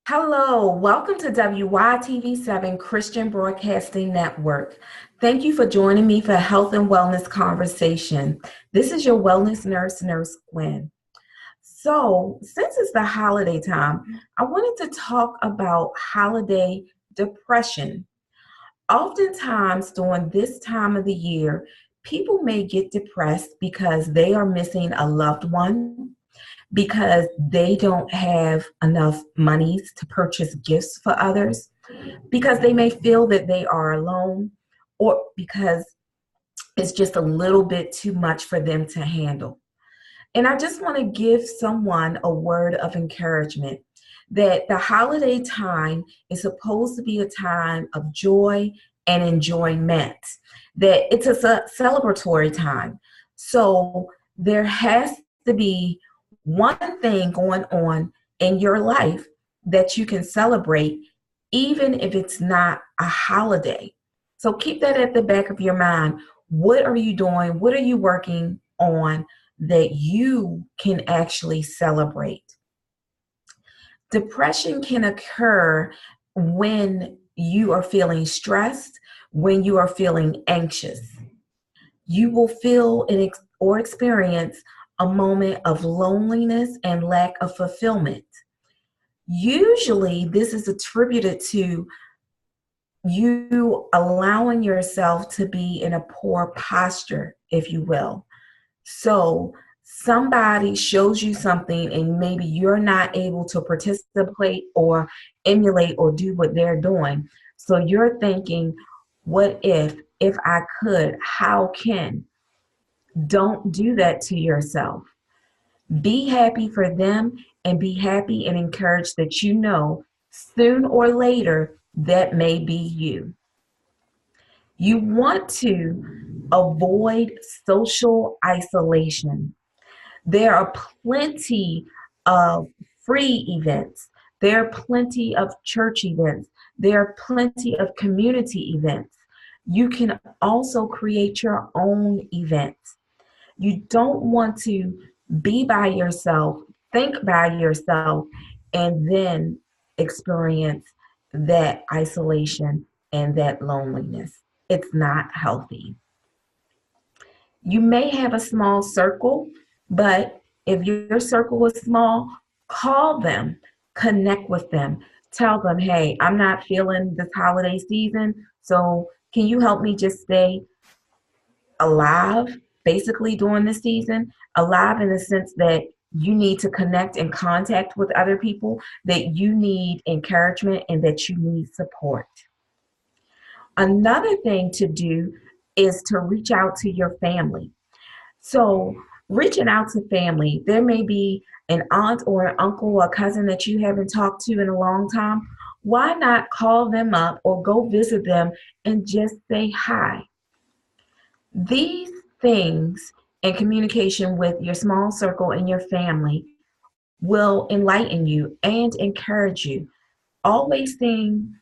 Hello, welcome to WYTV7 Christian Broadcasting Network. Thank you for joining me for Health and Wellness Conversation. This is your wellness nurse, Nurse Gwen. So, since it's the holiday time, I wanted to talk about holiday depression. Oftentimes, during this time of the year, people may get depressed because they are missing a loved one, because they don't have enough monies to purchase gifts for others, because they may feel that they are alone, or because it's just a little bit too much for them to handle. And I just want to give someone a word of encouragement that the holiday time is supposed to be a time of joy and enjoyment, that it's a celebratory time. So there has to be one thing going on in your life that you can celebrate, even if it's not a holiday. So keep that at the back of your mind. What are you doing? What are you working on that you can actually celebrate? Depression can occur when you are feeling stressed, when you are feeling anxious. You will feel or experience a moment of loneliness and lack of fulfillment. Usually, this is attributed to you allowing yourself to be in a poor posture, if you will. So, somebody shows you something, and maybe you're not able to participate or emulate or do what they're doing. So, you're thinking, what if I could, how can? Don't do that to yourself. Be happy for them and be happy and encouraged that you know soon or later that may be you. You want to avoid social isolation. There are plenty of free events. There are plenty of church events. There are plenty of community events. You can also create your own events. You don't want to be by yourself, think by yourself, and then experience that isolation and that loneliness. It's not healthy. You may have a small circle, but if your circle is small, call them, connect with them, tell them, hey, I'm not feeling this holiday season, so can you help me just stay alive, basically, during the season? Alive in the sense that you need to connect and contact with other people, that you need encouragement, and that you need support. Another thing to do is to reach out to your family. So, reaching out to family, there may be an aunt or an uncle or a cousin that you haven't talked to in a long time. Why not call them up or go visit them and just say hi? These things and communication with your small circle and your family will enlighten you and encourage you. Always seeing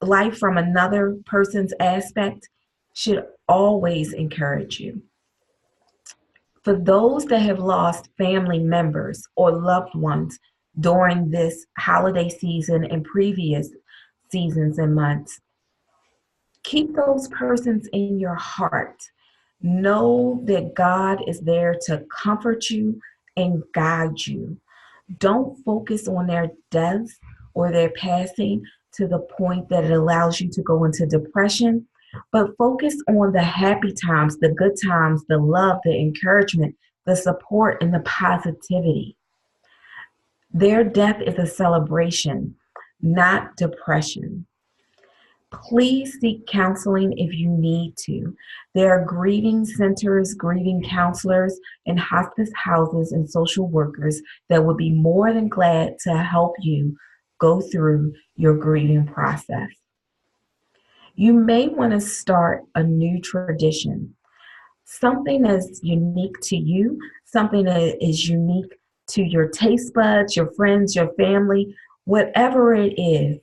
life from another person's aspect should always encourage you. For those that have lost family members or loved ones during this holiday season and previous seasons and months, keep those persons in your heart. Know that God is there to comfort you and guide you. Don't focus on their deaths or their passing to the point that it allows you to go into depression, but focus on the happy times, the good times, the love, the encouragement, the support, and the positivity. Their death is a celebration, not depression. Please seek counseling if you need to. There are grieving centers, grieving counselors, and hospice houses and social workers that would be more than glad to help you go through your grieving process. You may want to start a new tradition, something that's unique to you, something that is unique to your taste buds, your friends, your family, whatever it is.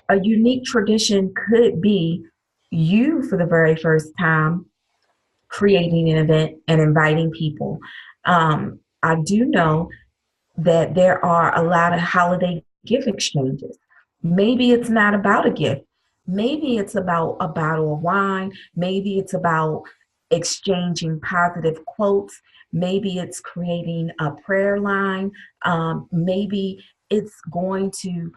A unique tradition could be you, for the very first time, creating an event and inviting people. I do know that there are a lot of holiday gift exchanges. Maybe it's not about a gift. Maybe it's about a bottle of wine. Maybe it's about exchanging positive quotes. Maybe it's creating a prayer line. Maybe it's going to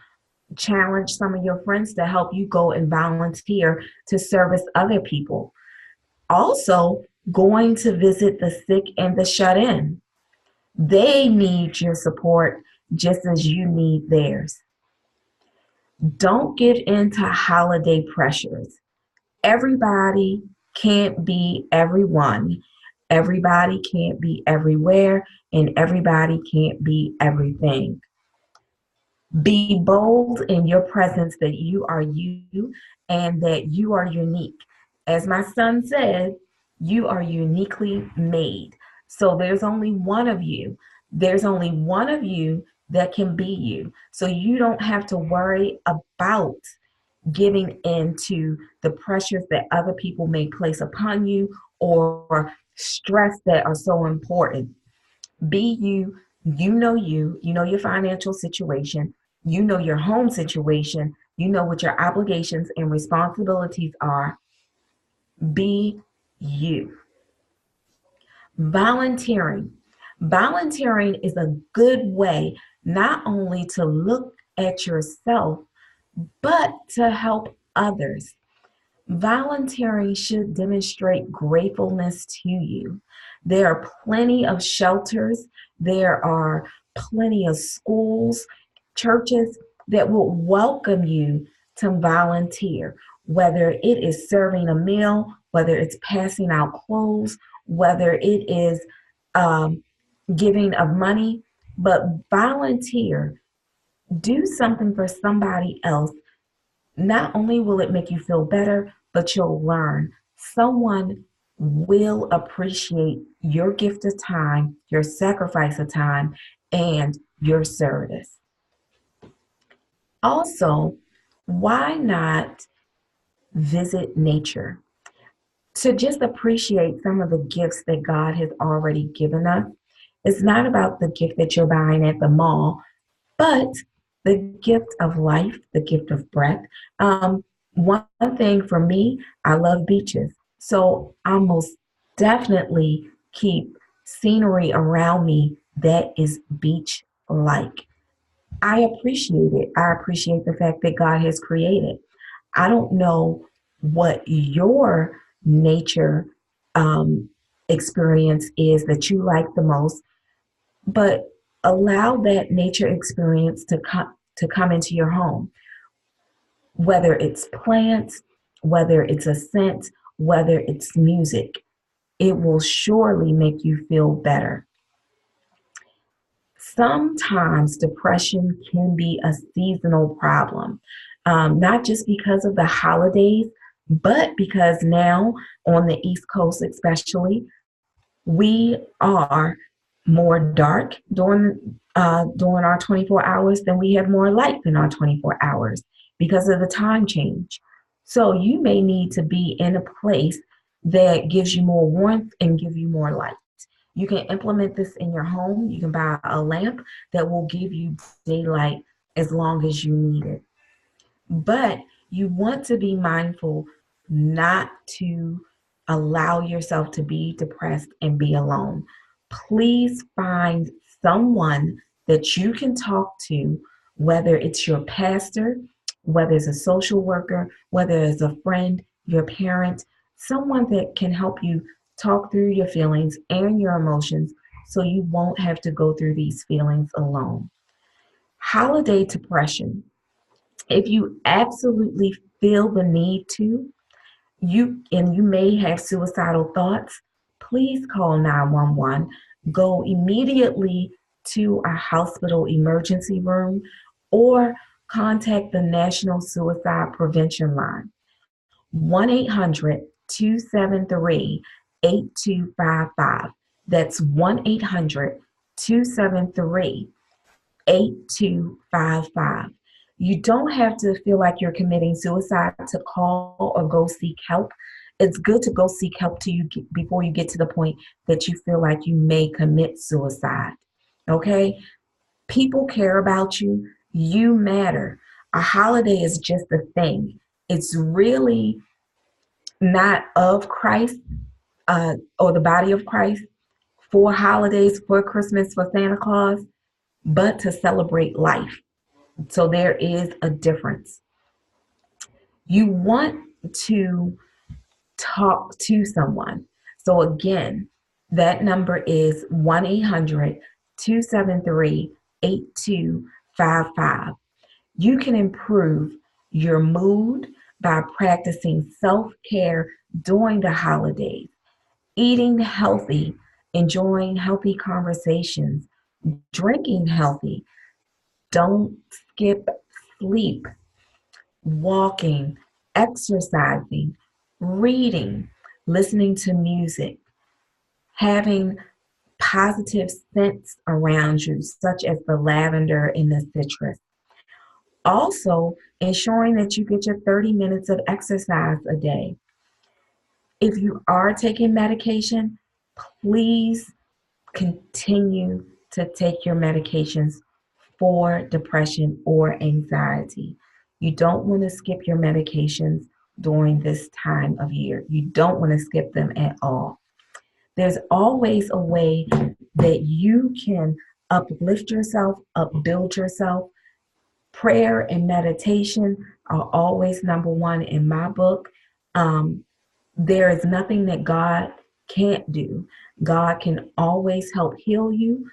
challenge some of your friends to help you go and volunteer to service other people. Also, going to visit the sick and the shut in. They need your support just as you need theirs. Don't give in to holiday pressures. Everybody can't be everyone. Everybody can't be everywhere, and everybody can't be everything. Be bold in your presence that you are you and that you are unique. As my son said, you are uniquely made. So there's only one of you. There's only one of you that can be you. So you don't have to worry about giving into the pressures that other people may place upon you or stress that are so important. Be you, you know your financial situation, you know your home situation, you know what your obligations and responsibilities are. Be you. Volunteering. Volunteering is a good way not only to look at yourself, but to help others. Volunteering should demonstrate gratefulness to you. There are plenty of shelters, there are plenty of schools, churches that will welcome you to volunteer, whether it is serving a meal, whether it's passing out clothes, whether it is um, giving of money, but volunteer. Do something for somebody else. Not only will it make you feel better, but you'll learn. Someone will appreciate your gift of time, your sacrifice of time, and your service. Also, why not visit nature to just appreciate some of the gifts that God has already given us? It's not about the gift that you're buying at the mall, but the gift of life, the gift of breath. One thing for me, I love beaches. So I most definitely keep scenery around me that is beach like. I appreciate it. I appreciate the fact that God has created. I don't know what your nature um, experience is that you like the most, but allow that nature experience to come into your home, whether it's plants, whether it's a scent, whether it's music. It will surely make you feel better. Sometimes depression can be a seasonal problem, not just because of the holidays, but because now on the East Coast, especially, we are more dark during our 24 hours than we have more light in our 24 hours because of the time change. So you may need to be in a place that gives you more warmth and give you more light. You can implement this in your home. You can buy a lamp that will give you daylight as long as you need it. But you want to be mindful not to allow yourself to be depressed and be alone. Please find someone that you can talk to, whether it's your pastor, whether it's a social worker, whether it's a friend, your parent, someone that can help you talk through your feelings and your emotions so you won't have to go through these feelings alone. Holiday depression. If you absolutely feel the need to, you may have suicidal thoughts, please call 911. Go immediately to a hospital emergency room or contact the National Suicide Prevention Line, 1-800-273-8255. That's 1-800-273-8255. You don't have to feel like you're committing suicide to call or go seek help. It's good to go seek help before you get to the point that you feel like you may commit suicide. Okay? People care about you. You matter. A holiday is just a thing. It's really not of Christ, or the body of Christ, for holidays, for Christmas, for Santa Claus, but to celebrate life. So there is a difference. You want to talk to someone. So again, that number is 1-800-273-8255. You can improve your mood by practicing self care during the holidays, eating healthy, enjoying healthy conversations, drinking healthy, don't skip sleep, walking, exercising, reading, listening to music, having positive scents around you, such as the lavender and the citrus. Also, ensuring that you get your 30 minutes of exercise a day. If you are taking medication, please continue to take your medications for depression or anxiety. You don't want to skip your medications during this time of year. You don't want to skip them at all. There's always a way that you can uplift yourself, upbuild yourself. Prayer and meditation are always number one in my book. Um, there is nothing that God can't do. God can always help heal you,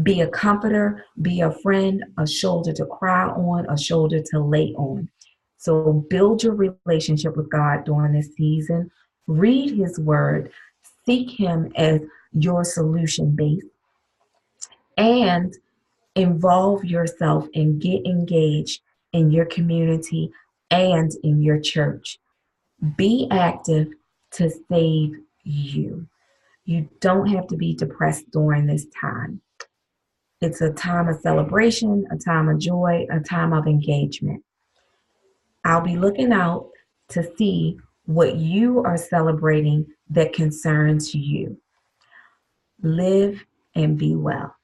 be a comforter, be a friend, a shoulder to cry on, a shoulder to lay on. So build your relationship with God during this season. Read His Word, seek Him as your solution base, and involve yourself and get engaged in your community and in your church. Be active to save you. You don't have to be depressed during this time. It's a time of celebration, a time of joy, a time of engagement. I'll be looking out to see what you are celebrating that concerns you. Live and be well.